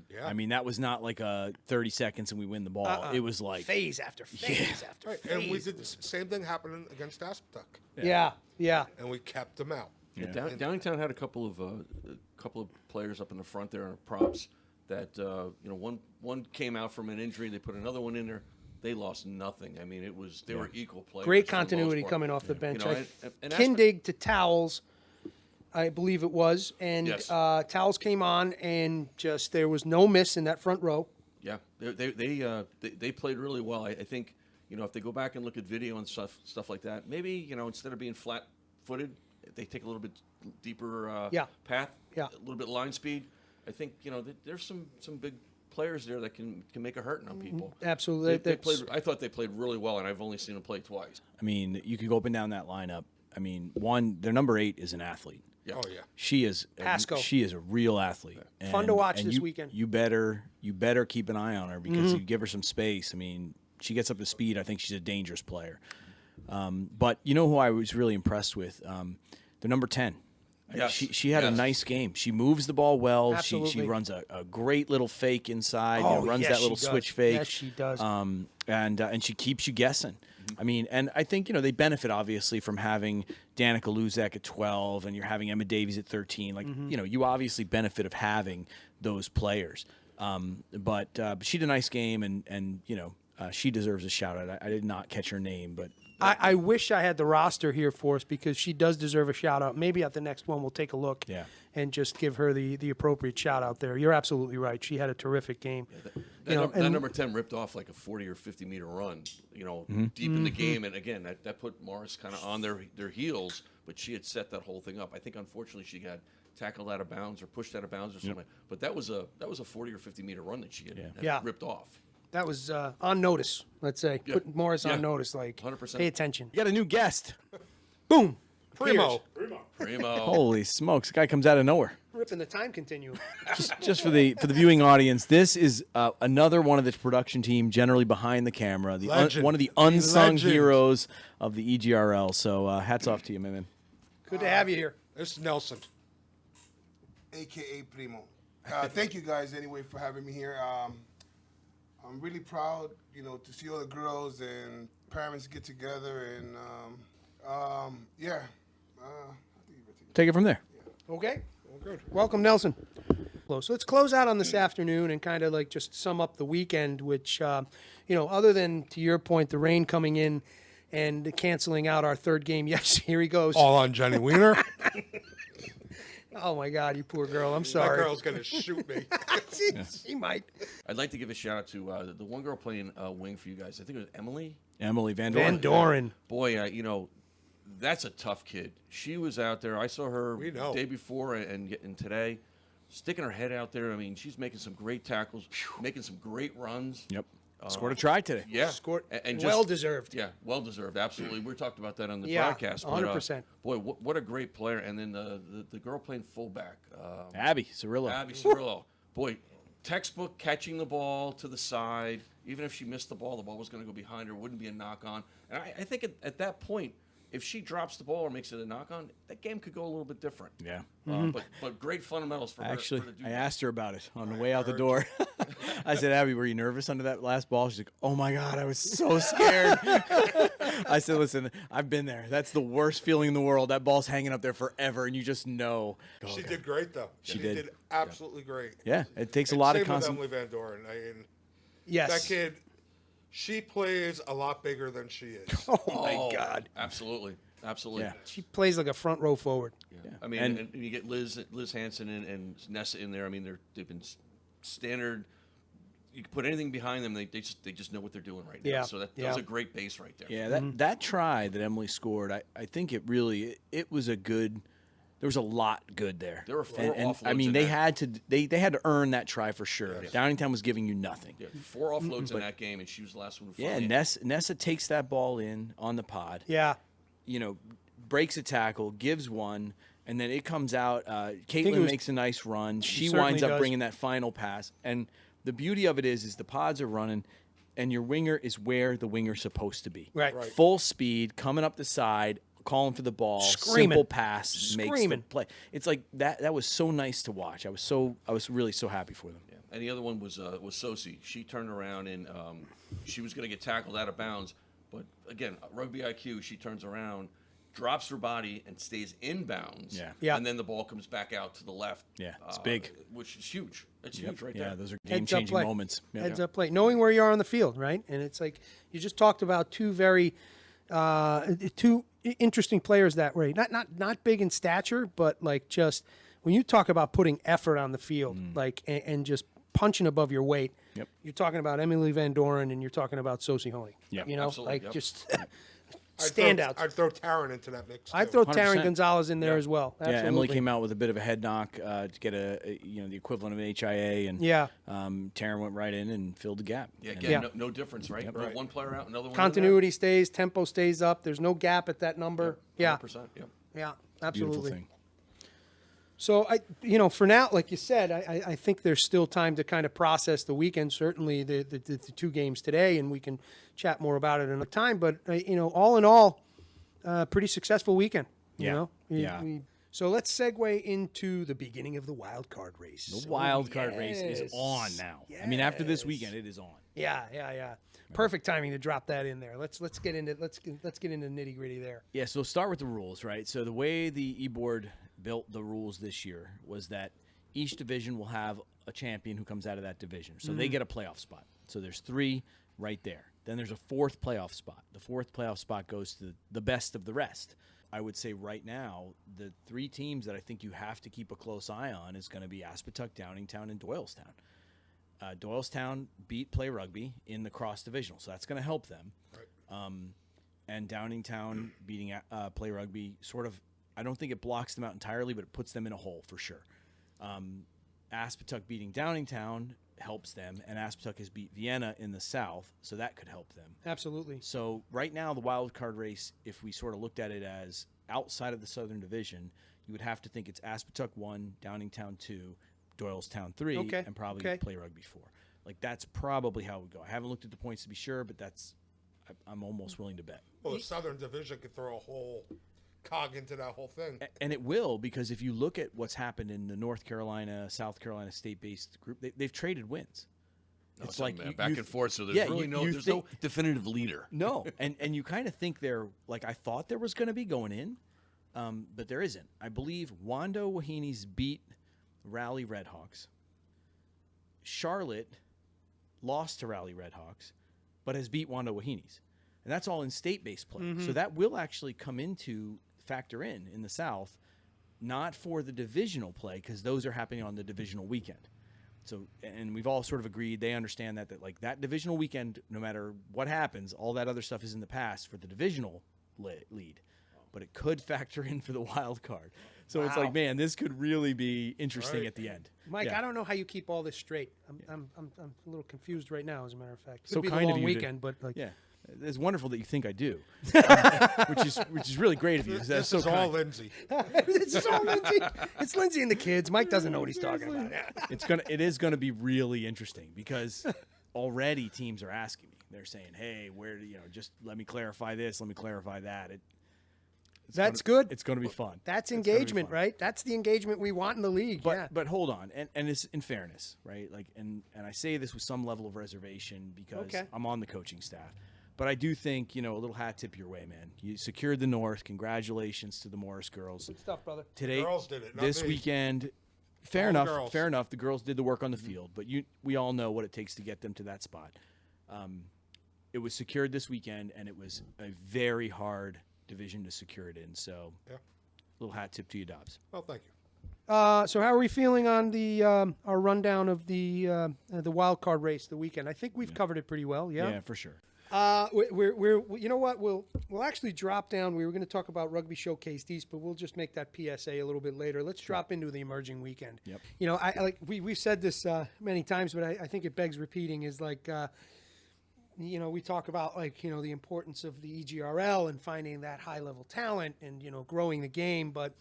Yeah. I mean, that was not like a 30 seconds and we win the ball. It was like phase after phase after Right. phase. And we did the same thing happening against Aspetuck. Yeah, yeah. And we kept them out. Yeah. Downingtown had a couple of players up in the front there on props that you know, one came out from an injury. They put another one in there. They lost nothing. I mean, they were equal players. Great Oh, continuity coming off the bench. You know, and Kindig to Towels, I believe it was, and Yes. Towels came on, and just there was no miss in that front row. Yeah, they played really well. I think, you know, if they go back and look at video and stuff like that, maybe, you know, instead of being flat-footed, they take a little bit deeper path, Yeah. a little bit line speed. I think, you know, there's some big players there that can make a hurting on people. Absolutely. They played, I thought they played really well, and I've only seen them play twice. I mean, you could go up and down that lineup. I mean, their number 8 is an athlete. Yeah. Oh, yeah. She is Pasco. she is a real athlete. Fun to watch and this you, weekend. You better keep an eye on her because you give her some space. I mean, she gets up to speed. I think she's a dangerous player. But you know who I was really impressed with? The number 10. Yes. She had a Yes. nice game. She moves the ball well. She Absolutely. runs a great little fake inside. Oh, runs yes, that little she does. switch fake. Yes, she does. And she keeps you guessing. I mean, and I think, you know, they benefit obviously from having Danica Luzak at 12 and you're having Emma Davies at 13. Like, you know, you obviously benefit of having those players. But she had a nice game and you know, she deserves a shout out. I did not catch her name, but I wish I had the roster here for us because she does deserve a shout out. Maybe at the next one we'll take a look and just give her the appropriate shout out there. You're absolutely right. She had a terrific game. That number 10 ripped off like a 40 or 50 meter run, you know, deep in the game. And again, that put Morris kind of on their heels, but she had set that whole thing up. I think unfortunately she got tackled out of bounds or pushed out of bounds or something. But that was a 40 or 50 meter run that she had ripped off. That was on notice, let's say. Yeah. Put Morris Yeah. on notice, like 100%. pay attention. you got a new guest. Boom. Primo. Primo. Holy smokes, the guy comes out of nowhere. Ripping the time continuum. Just for the viewing audience, this is another one of the production team, generally behind the camera, Legend. one of the unsung Legend. heroes of the EGRL. So hats off to you, man. Good to have you here. This is Nelson. AKA Primo. Thank you guys anyway for having me here. I'm really proud, you know, to see all the girls and parents get together and yeah. Take it from there. Okay. Welcome, Nelson. So let's close out on this afternoon and kind of like just sum up the weekend, which, you know, other than to your point, the rain coming in and canceling out our third game. Yes, here he goes. All on Jenny Weiner. Oh, my God, you poor girl. I'm That sorry. girl's going to shoot me. She might. I'd like to give a shout out to the one girl playing wing for you guys. I think it was Emily. Emily Van Van Doren. Doren. Boy, you know, that's a tough kid. She was out there. I saw her We the know. day before and today, sticking her head out there. I mean, she's making some great tackles, making some great runs. Yep. Scored a try today. Yeah, Scored. and Well deserved. Yeah, well deserved. Absolutely. We talked about that on the Yeah, broadcast. but, 100%. Boy, what a great player. And then the girl playing fullback, Abby Cirillo. Abby Cirillo. Boy, textbook catching the ball to the side. Even if she missed the ball was going to go behind her. Wouldn't be a knock on. And I think at that point, if she drops the ball or makes it a knock on, that game could go a little bit different. Yeah. But great fundamentals for her. Actually, for her to do I that. asked her about it on the way out the door. I said, Abby, were you nervous under that last ball? She's like, oh, my God, I was so scared. I said, listen, I've been there. That's the worst feeling in the world. That ball's hanging up there forever, and you just know. She did great, though. She did. absolutely great. Yeah, it takes a And lot same of with concentration. Emily Van Doren. I mean, Yes. that kid, she plays a lot bigger than she is. Oh, my God. Absolutely. Absolutely. Yeah. She plays like a front row forward. Yeah. I mean, and you get Liz Hansen and Nessa in there. I mean, they've been standard. You can put anything behind them, they just know what they're doing right now. Yeah, So that yeah. was a great base right there. Yeah, that try that Emily scored, I think it really it was a good There was a lot good there. There were 4 and offloads I mean, in they that. had to had to earn that try for sure. Downingtown was giving you nothing. Yeah, 4 offloads in that game, and she was the last one. Yeah, Nessa takes that ball in on the pod. Yeah. You know, breaks a tackle, gives one, and then it comes out. Caitlin makes a nice run. She winds up bringing that final pass. And the beauty of it is the pods are running, and your winger is where the winger's supposed to be. Right. Full speed, coming up the side, calling for the ball, Screaming. simple pass, makes the play. It's like that was so nice to watch. I was really so happy for them. Yeah. And the other one was Sosi. She turned around and she was going to get tackled out of bounds, but again, rugby IQ. She turns around, drops her body, and stays in bounds. Yeah. And then the ball comes back out to the left. Yeah, it's big, which is huge. It's huge right there. Yeah, those are game-changing moments. Yeah. Heads up play. Knowing where you are on the field, right? And it's like you just talked about two very two interesting players that way. Not big in stature, but like just when you talk about putting effort on the field, like and just punching above your weight. Yep. You're talking about Emily Van Doren and you're talking about Sosi Honey. Yep. You know, Absolutely, like yep. just standouts. I'd throw Taryn into that mix. I'd throw 100%. Taryn Gonzalez in there as well. Yeah, Absolutely. Emily came out with a bit of a head knock to get the equivalent of an HIA, and Taryn went right in and filled the gap. Yeah, And- again, no difference, right? One player out, another one. Continuity stays, tempo stays up. There's no gap at that number. Yeah, 100%. Yeah. yeah, beautiful absolutely. thing. So for now, like you said, I think there's still time to kind of process the weekend. Certainly the 2 games today, and we can chat more about it another time. But all in all, pretty successful weekend. You Yeah. know, so let's segue into the beginning of the wild card race. The wild card race is on now. I mean, after this weekend, it is on. Yeah. Perfect timing to drop that in there. Let's get into nitty gritty there. Yeah, so start with the rules, right? So the way the e-board built the rules this year was that each division will have a champion who comes out of that division. So they get a playoff spot. So there's 3 right there. Then there's a 4th playoff spot. The 4th playoff spot goes to the best of the rest. I would say right now, the 3 teams that I think you have to keep a close eye on is going to be Aspetuck, Downingtown, and Doylestown. Doylestown beat Play Rugby in the cross divisional, so that's going to help them. Right. And Downingtown beating Play Rugby sort of, I don't think it blocks them out entirely, but it puts them in a hole for sure. Aspetuck beating Downingtown helps them, and Aspetuck has beat Vienna in the south, so that could help them. Absolutely. So right now, the wild card race, if we sort of looked at it as outside of the Southern Division, you would have to think it's Aspetuck 1, Downingtown 2, Doylestown 3, and probably Play Rugby 4. Like, that's probably how it would go. I haven't looked at the points to be sure, but I'm almost willing to bet. Well, the Southern Division could throw a whole cog into that whole thing. And it will, because if you look at what's happened in the North Carolina, South Carolina state-based group, they've traded wins. It's like back and forth, so there's really no definitive leader. No, and you kind of think they're like, I thought there was going to be going in, but there isn't. I believe Wando Wahines beat Raleigh Redhawks. Charlotte lost to Raleigh Redhawks, but has beat Wando Wahines. And that's all in state-based play. So that will actually come into factor in the South, not for the divisional play, because those are happening on the divisional weekend. So, and we've all sort of agreed, they understand that like that divisional weekend, no matter what happens, all that other stuff is in the past for the divisional lead. But it could factor in for the wild card. So it's like, man, this could really be interesting at the end. Mike, I don't know how you keep all this straight. I'm a little confused right now, as a matter of fact. So Could be kind the of long you weekend, but like, yeah. It's wonderful that you think I do, which is really great of you. That's so This is all kind. Lindsay. this is all Lindsay. It's Lindsay and the kids. Mike doesn't know what he's talking about. It is gonna be really interesting because already teams are asking me. They're saying, "Hey, where do just let me clarify this, let me clarify that." That's good. It's gonna be fun. That's engagement, right? That's the engagement we want in the league. But hold on, and it's in fairness, right? Like, and I say this with some level of reservation because I'm on the coaching staff. But I do think, a little hat tip your way, man. You secured the North. Congratulations to the Morris girls. Good stuff, brother. Today, Girls did it, not this me. weekend. Fair All the enough. girls. Fair enough. The girls did the work on the field, but we all know what it takes to get them to that spot. It was secured this weekend, and it was a very hard division to secure it in. So, little hat tip to you, Dobbs. Well, thank you. So how are we feeling on the our rundown of the wild card race the weekend? I think we've covered it pretty well. Yeah. Yeah, for sure. We're you know what, we'll actually drop down. We were going to talk about Rugby Showcase East, but we'll just make that PSA a little bit later. Let's drop into the emerging weekend. Yep. You know, I like we've said this many times, but I think it begs repeating. Is like, you know, we talk about like, you know, the importance of the EGRL and finding that high level talent and, you know, growing the game, but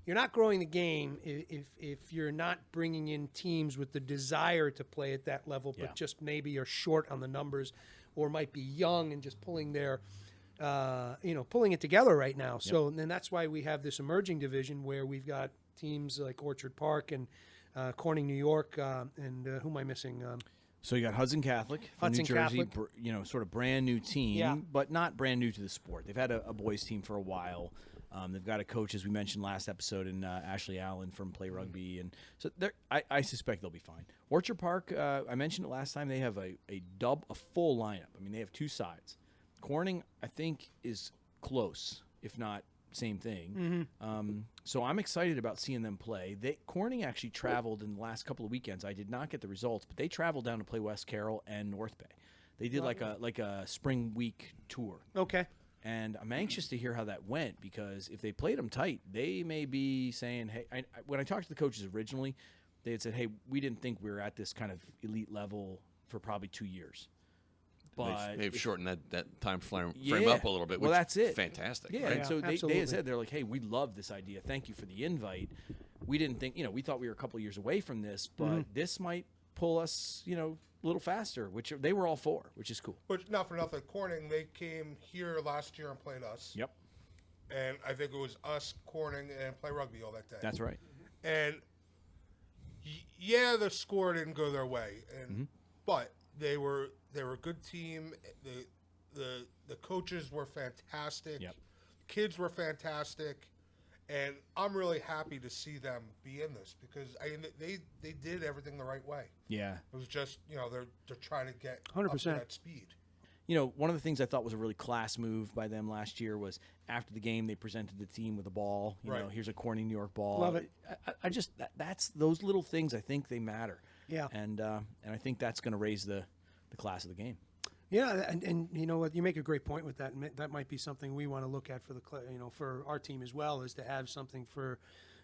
you're not growing the game if you're not bringing in teams with the desire to play at that level, but just maybe are short on the numbers, or might be young and just pulling their, you know, pulling it together right now. So then that's why we have this emerging division where we've got teams like Orchard Park and Corning, New York, and who am I missing? So you got Hudson Catholic from Hudson New Jersey, Catholic. you know, sort of brand new team, Yeah. but not brand new to the sport. They've had a boys team for a while. They've got a coach, as we mentioned last episode, in Ashley Allen from Play Rugby, and so I suspect they'll be fine. Orchard Park, I mentioned it last time. They have a full lineup. I mean, they have two sides. Corning, I think, is close, if not same thing. So I'm excited about seeing them play. Corning actually traveled in the last couple of weekends. I did not get the results, but they traveled down to play West Carroll and North Bay. They did like a spring week tour. Okay. And I'm anxious to hear how that went, because if they played them tight, they may be saying, hey, when I talked to the coaches originally, they had said, hey, we didn't think we were at this kind of elite level for probably 2 years. But they've shortened that time frame Yeah. up a little bit, which Well, that's it. is fantastic. Yeah, right? and so they absolutely. had said, they're like, hey, we love this idea. Thank you for the invite. We didn't think, you know, we thought we were a couple of years away from this, but this might pull us, you know, a little faster, which they were all for, which is cool. But not for nothing, Corning, they came here last year and played us. Yep, And I think it was us, Corning, and Play Rugby all that day. that's right. And yeah, the score didn't go their way, and but they were a good team. The coaches were fantastic. Yep. Kids were fantastic, and I'm really happy to see them be in this, because they did everything the right way. Yeah. It was just, you know, they're trying to get 100%. up to that speed. You know, one of the things I thought was a really class move by them last year was after the game they presented the team with a ball. You know, Right. here's a Corning New York ball. Love it. I just that's those little things. I think they matter. Yeah. And I think that's going to raise the class of the game. Yeah, and you know what, you make a great point with that. And that might be something we want to look at for for our team as well, is to have something for,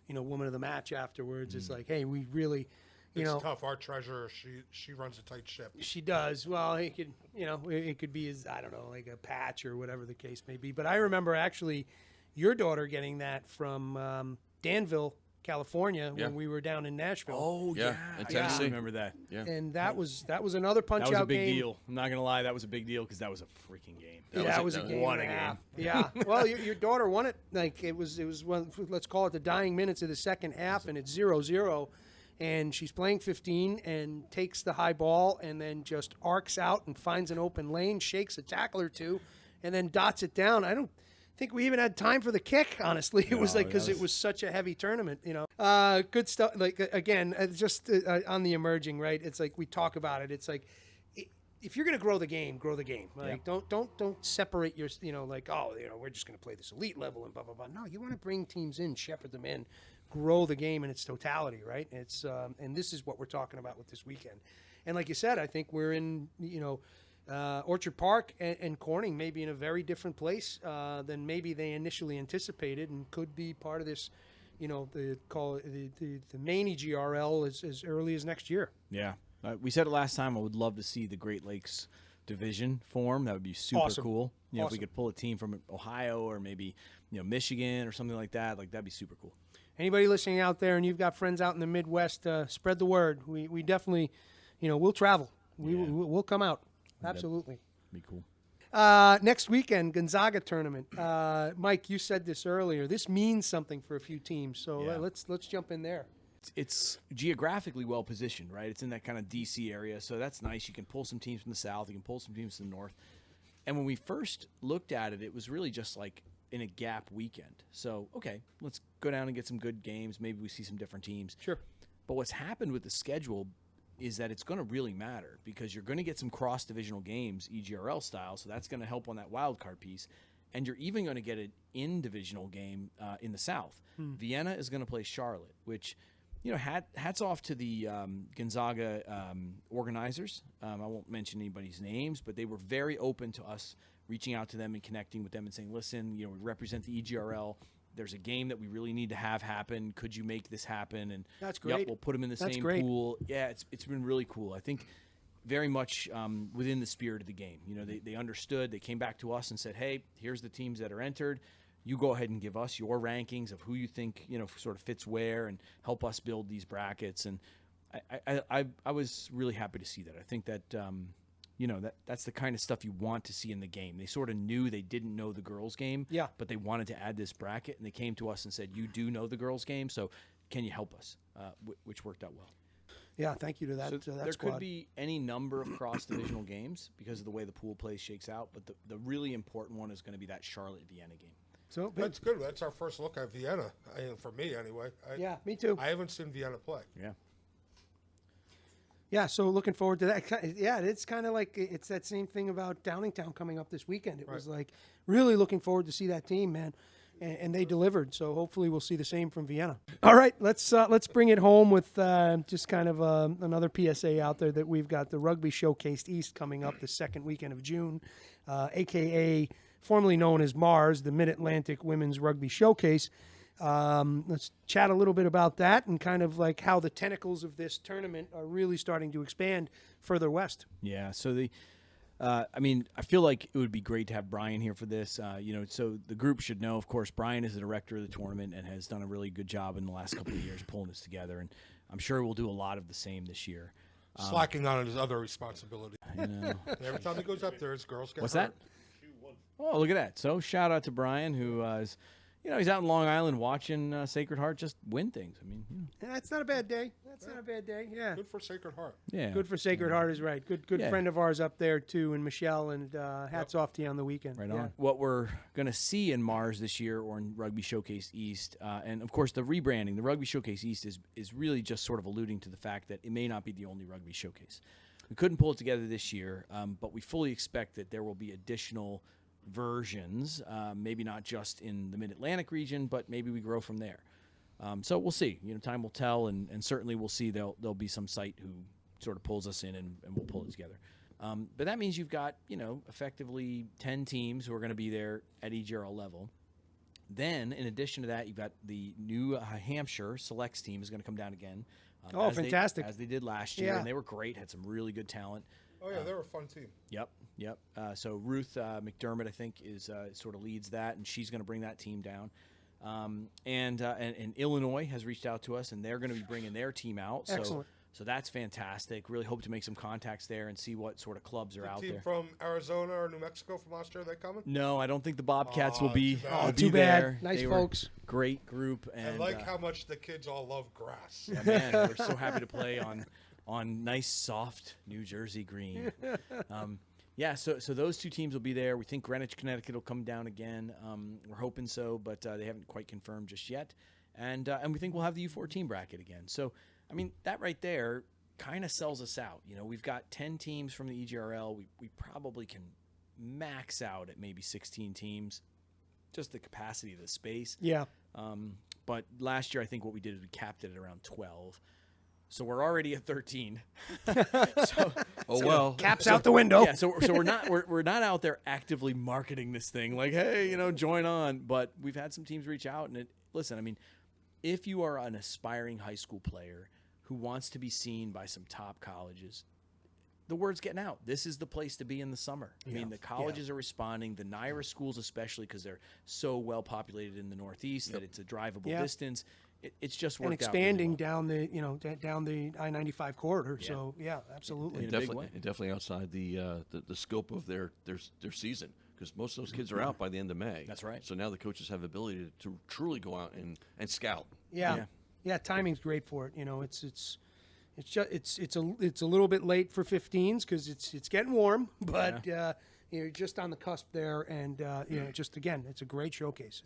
you know, woman of the match afterwards. It's like, hey, we really, you It's know, tough. Our treasurer, she runs a tight ship. she does. Well, it could, you know, it could be as, I don't know, like a patch or whatever the case may be. But I remember actually your daughter getting that from Danville, California, Yeah. when we were down in Nashville. Oh Yeah, in Tennessee. I remember that. Yeah. And that was another punch That was out a big game. deal. I'm not going to lie, that was a big deal because that was a freaking game. That was a that game. What and a a half. game. Yeah. Well, your daughter won it. Like it was one. Let's call it the dying minutes of the second half, and it's 0-0. And she's playing 15 and takes the high ball and then just arcs out and finds an open lane, shakes a tackle or two, and then dots it down. I don't think we even had time for the kick, honestly. It was like, because it was such a heavy tournament, you know. Good stuff. Like, again, just on the emerging, right? It's like we talk about it. It's like, if you're going to grow the game, grow the game. Like, don't separate your, you know, like, oh, you know, we're just going to play this elite level and blah, blah, blah. No, you want to bring teams in, shepherd them in, grow the game in its totality, right? It's and this is what we're talking about with this weekend. And like you said, I think we're in, you know, Orchard Park and Corning may be in a very different place than maybe they initially anticipated, and could be part of this, you know, the main EGRL as early as next year. Yeah. We said it last time. I would love to see the Great Lakes division form. That would be super Awesome. cool. You know, if we Awesome. could pull a team from Ohio or maybe, you know, Michigan or something like that'd be super cool. Anybody listening out there, and you've got friends out in the Midwest, spread the word. We definitely, you know, we'll travel. We'll come out. Absolutely. Be cool. Next weekend, Gonzaga tournament. Mike, you said this earlier. This means something for a few teams. So Yeah. let's jump in there. It's geographically well positioned, right? It's in that kind of DC area, so that's nice. You can pull some teams from the south, you can pull some teams from the north. And when we first looked at it, it was really just like in a gap weekend. So, okay, let's go down and get some good games. Maybe we see some different teams. Sure. But what's happened with the schedule is that it's going to really matter, because you're going to get some cross-divisional games, EGRL style, so that's going to help on that wild card piece. And you're even going to get an in-divisional game in the south. Vienna is going to play Charlotte, which hats off to the Gonzaga organizers. I won't mention anybody's names, but they were very open to us reaching out to them and connecting with them and saying, listen, we represent the EGRL. There's a game that we really need to have happen. Could you make this happen? And that's great. Yep, we'll put them in the That's same great. pool. Yeah, it's been really cool. I think very much within the spirit of the game. They understood. They came back to us and said, hey, here's the teams that are entered. You go ahead and give us your rankings of who you think sort of fits where, and help us build these brackets. And I was really happy to see that. I think that that's the kind of stuff you want to see in the game. They sort of knew they didn't know the girls' game, yeah, but they wanted to add this bracket, and they came to us and said, you do know the girls' game, so can you help us? Which worked out well. Yeah, thank you to that. So that there squad. could be any number of cross-divisional games because of the way the pool play shakes out, but the really important one is going to be that Charlotte-Vienna game. So That's good. That's our first look at Vienna, for me anyway. Yeah, me too. I haven't seen Vienna play. Yeah. Yeah, so looking forward to that. Yeah, it's kind of like it's that same thing about Downingtown coming up this weekend. It was like really looking forward to see that team, man, and they delivered. So hopefully we'll see the same from Vienna. All right, let's bring it home with just kind of another PSA out there that we've got the Rugby Showcase East coming up the second weekend of June, aka formerly known as MARS, the Mid-Atlantic Women's Rugby Showcase. Let's chat a little bit about that and kind of like how the tentacles of this tournament are really starting to expand further west. Yeah. So I feel like it would be great to have Brian here for this. So the group should know, of course, Brian is the director of the tournament and has done a really good job in the last couple of years pulling this together. And I'm sure we'll do a lot of the same this year. Slacking on his other responsibility. I know. Every time he goes up there, his girls get What's hurt. that? Oh, look at that. So shout out to Brian, who is, he's out in Long Island watching Sacred Heart just win things. I mean, That's not a bad day. That's not a bad day. Yeah. Good for Sacred Heart. yeah. Good for Sacred Heart is right. Good Yeah. friend of ours up there too, and Michelle, and hats off to you on the weekend. Right Yeah. on. What we're going to see in Mars this year, or in Rugby Showcase East, and of course the rebranding, the Rugby Showcase East is really just sort of alluding to the fact that it may not be the only Rugby Showcase. We couldn't pull it together this year, but we fully expect that there will be additional versions, maybe not just in the Mid-Atlantic region, but maybe we grow from there. So we'll see. Time will tell, and certainly we'll see there'll be some site who sort of pulls us in, and we'll pull it together. But that means you've got, effectively 10 teams who are going to be there at EGRL level. Then, in addition to that, you've got the New Hampshire Selects team is going to come down again. Fantastic. As they did last year, Yeah. and they were great, had some really good talent. Oh, yeah, they're a fun team. Yep. So Ruth McDermott, I think, is sort of leads that, and she's going to bring that team down. And Illinois has reached out to us, and they're going to be bringing their team out. Excellent. So that's fantastic. Really hope to make some contacts there and see what sort of clubs are The out team there. from Arizona or New Mexico from last year, are they coming? No, I don't think the Bobcats will be. too bad. will Oh, be too bad. there. Nice They were folks. Great group, I and like how much the kids all love grass. yeah, man, we're so happy to play on nice, soft New Jersey green. So those two teams will be there. We think Greenwich, Connecticut will come down again. We're hoping so, but they haven't quite confirmed just yet. And we think we'll have the U14 bracket again. So, that right there kind of sells us out. We've got 10 teams from the EGRL. We probably can max out at maybe 16 teams, just the capacity of the space. Yeah. But last year, I think what we did is we capped it at around 12. So we're already at 13. Caps out the window. Yeah, so we're not out there actively marketing this thing like, hey, join on. But we've had some teams reach out, and listen, if you are an aspiring high school player who wants to be seen by some top colleges, the word's getting out. This is the place to be in the summer. The colleges are responding. The NIRA schools, especially because they're so well populated in the Northeast that it's a drivable distance. It's just worked And expanding out really well. down the I-95 corridor. Yeah. So yeah, absolutely. In a big way. And definitely outside the scope of their season, because most of those kids are out by the end of May. That's right. So now the coaches have the ability to truly go out and scout. Yeah. Timing's great for it. It's a little bit late for 15s because it's getting warm, but you're just on the cusp there, and just again, it's a great showcase.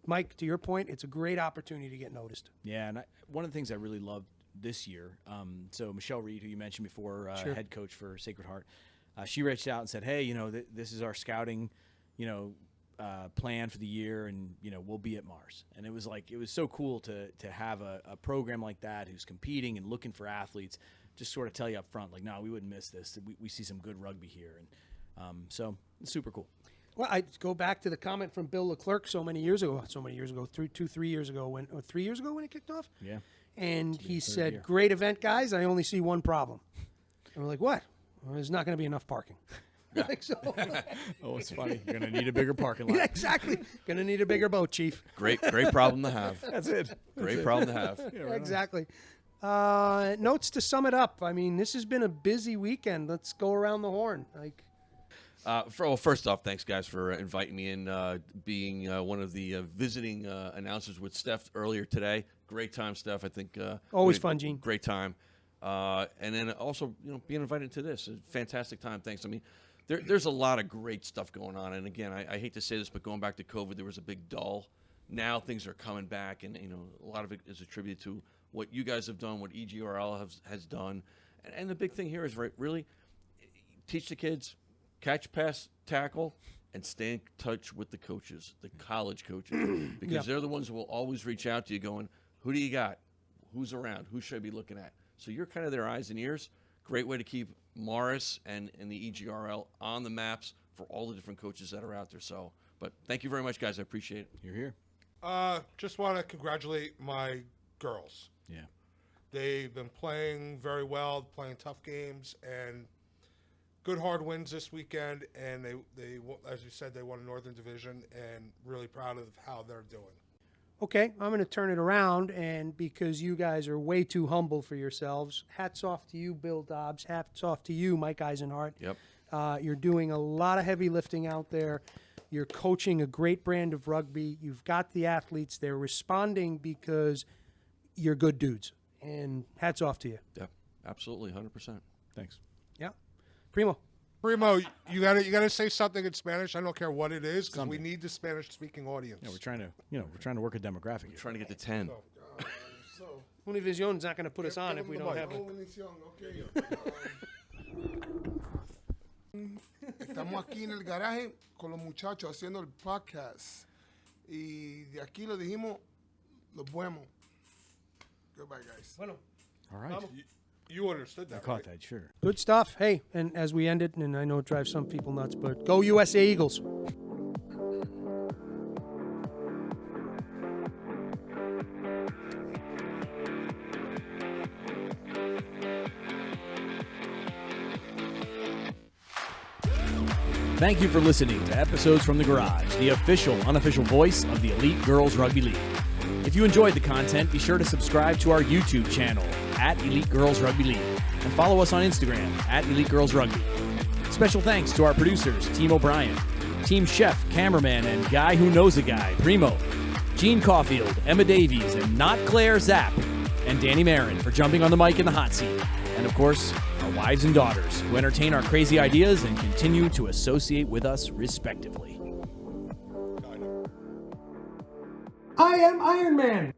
Mike, to your point, it's a great opportunity to get noticed. Yeah, and one of the things I really loved this year, so Michelle Reed, who you mentioned before, head coach for Sacred Heart, she reached out and said, hey, this is our scouting, plan for the year, and we'll be at Mars. And it was so cool to have a program like that who's competing and looking for athletes. Just sort of tell you up front, like, no, we wouldn't miss this. We see some good rugby here, and so it's super cool. Well, I go back to the comment from Bill Leclerc so many years ago, 3 years ago when it kicked off. Yeah. And he said, year. "Great event, guys. I only see one problem." And we're like, "What?" Well, there's not going to be enough parking. Like, so, Oh, it's funny. You're going to need a bigger parking lot. yeah, exactly. Going to need a bigger boat, Chief. Great problem to have. That's it. Great problem to have. Exactly. Notes to sum it up. I mean, this has been a busy weekend. Let's go around the horn. First off, thanks, guys, for inviting me in, being one of the visiting announcers with Steph earlier today. Great time, Steph. I think Always fun, Gene. Great time. And then also, being invited to this. A fantastic time. Thanks. I mean, there's a lot of great stuff going on. And again, I hate to say this, but going back to COVID, there was a big dull. Now things are coming back, and a lot of it is attributed to what you guys have done, what EGRL has done. And the big thing here is really teach the kids, catch, pass, tackle, and stay in touch with the coaches, the college coaches, because they're the ones who will always reach out to you going, who do you got? Who's around? Who should I be looking at? So you're kind of their eyes and ears. Great way to keep Morris and the EGRL on the maps for all the different coaches that are out there. So, but thank you very much, guys. I appreciate it. You're here. Just want to congratulate my girls. Yeah. They've been playing very well, playing tough games, and good hard wins this weekend. And they as you said, they won Northern Division, and really proud of how they're doing. Okay, I'm going to turn it around, and because you guys are way too humble for yourselves, hats off to you, Bill Dobbs. Hats off to you, Mike Eisenhart. Yep. You're doing a lot of heavy lifting out there. You're coaching a great brand of rugby. You've got the athletes. They're responding because you're good dudes. And hats off to you. Yep. Absolutely, 100%. Thanks. Yeah. Primo. Primo, you gotta say something in Spanish. I don't care what it is, because we need the Spanish-speaking audience. Yeah, we're trying to work a demographic here. Trying to get to 10. Univision's not going to put us on if we don't have it. Estamos aquí en el garaje con los muchachos haciendo el podcast. Y de aquí lo dijimos, los vemos. Goodbye, guys. Bueno. All right. You understood that, I caught right? that, sure. Good stuff. Hey, and as we end it, and I know it drives some people nuts, but go USA Eagles. Thank you for listening to Episodes from the Garage, the official, unofficial voice of the Elite Girls Rugby League. If you enjoyed the content, be sure to subscribe to our YouTube channel, @Elite Girls Rugby League, and follow us on Instagram, @Elite Girls Rugby. Special thanks to our producers, Team O'Brien, Team Chef, Cameraman, and Guy Who Knows a Guy, Primo, Gene Caulfield, Emma Davies, and Not Claire Zapp, and Danny Marin for jumping on the mic in the hot seat. And of course, our wives and daughters, who entertain our crazy ideas and continue to associate with us respectively. I am Iron Man.